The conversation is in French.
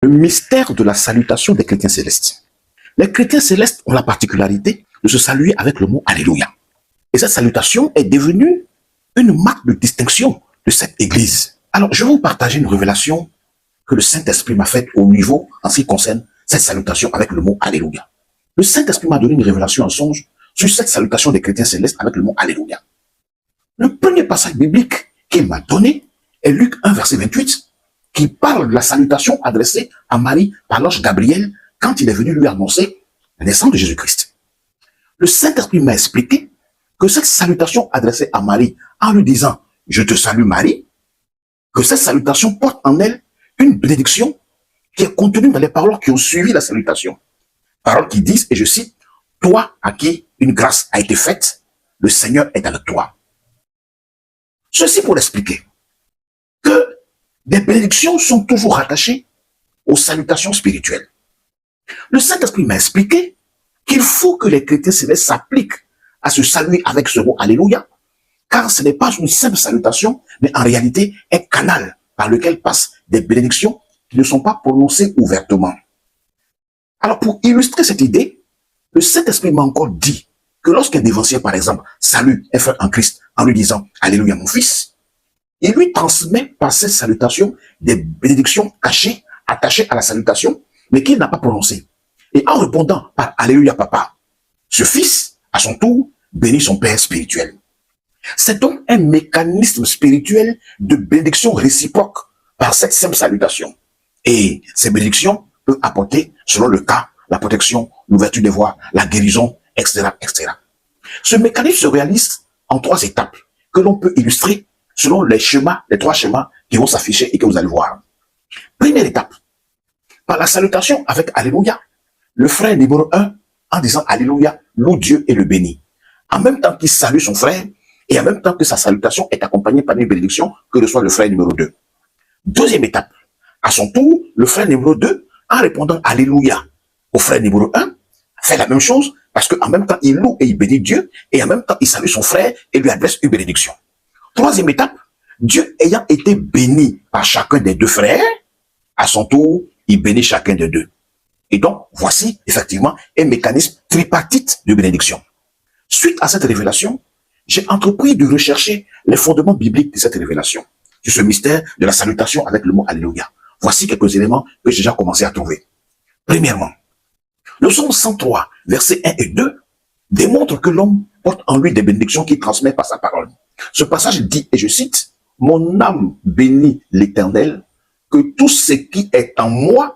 Le mystère de la salutation des chrétiens célestes. Les chrétiens célestes ont la particularité de se saluer avec le mot Alléluia. Et cette salutation est devenue une marque de distinction de cette église. Alors, je vais vous partager une révélation que le Saint-Esprit m'a faite au niveau en ce qui concerne cette salutation avec le mot Alléluia. Le Saint-Esprit m'a donné une révélation en songe sur cette salutation des chrétiens célestes avec le mot Alléluia. Le premier passage biblique qu'il m'a donné est Luc 1, verset 28, qui parle de la salutation adressée à Marie par l'ange Gabriel quand il est venu lui annoncer la naissance de Jésus-Christ. Le Saint-Esprit m'a expliqué que cette salutation adressée à Marie en lui disant « Je te salue Marie », que cette salutation porte en elle une bénédiction qui est contenue dans les paroles qui ont suivi la salutation. Paroles qui disent, et je cite, « Toi à qui une grâce a été faite, le Seigneur est avec toi. » Ceci pour expliquer que des bénédictions sont toujours rattachées aux salutations spirituelles. Le Saint-Esprit m'a expliqué qu'il faut que les chrétiens célestes s'appliquent à se saluer avec ce mot Alléluia, car ce n'est pas une simple salutation, mais en réalité un canal par lequel passent des bénédictions qui ne sont pas prononcées ouvertement. Alors pour illustrer cette idée, le Saint-Esprit m'a encore dit que lorsqu'un dévancier, par exemple, salue un frère en Christ en lui disant « Alléluia mon fils », il lui transmet par cette salutation des bénédictions cachées, attachées à la salutation, mais qu'il n'a pas prononcées. Et en répondant par « Alléluia papa », ce fils, à son tour, bénit son père spirituel. C'est donc un mécanisme spirituel de bénédiction réciproque par cette simple salutation. Et ces bénédictions peuvent apporter, selon le cas, la protection, l'ouverture des voies, la guérison, etc., etc. Ce mécanisme se réalise en 3 étapes que l'on peut illustrer selon les trois schémas qui vont s'afficher et que vous allez voir. Première étape, par la salutation avec Alléluia, le frère numéro 1, en disant Alléluia, loue Dieu et le bénit. En même temps qu'il salue son frère, et en même temps que sa salutation est accompagnée par une bénédiction que reçoit le frère numéro 2. Deuxième étape, à son tour, le frère numéro 2, en répondant Alléluia au frère numéro 1, fait la même chose parce qu'en même temps il loue et il bénit Dieu, et en même temps il salue son frère et lui adresse une bénédiction. Troisième étape, Dieu ayant été béni par chacun des 2 frères, à son tour, il bénit chacun des 2. Et donc, voici effectivement un mécanisme tripartite de bénédiction. Suite à cette révélation, j'ai entrepris de rechercher les fondements bibliques de cette révélation, sur ce mystère de la salutation avec le mot Alléluia. Voici quelques éléments que j'ai déjà commencé à trouver. Premièrement, le psaume 103, versets 1 et 2, démontre que l'homme porte en lui des bénédictions qu'il transmet par sa parole. Ce passage dit, et je cite, « Mon âme bénit l'Éternel, que tout ce qui est en moi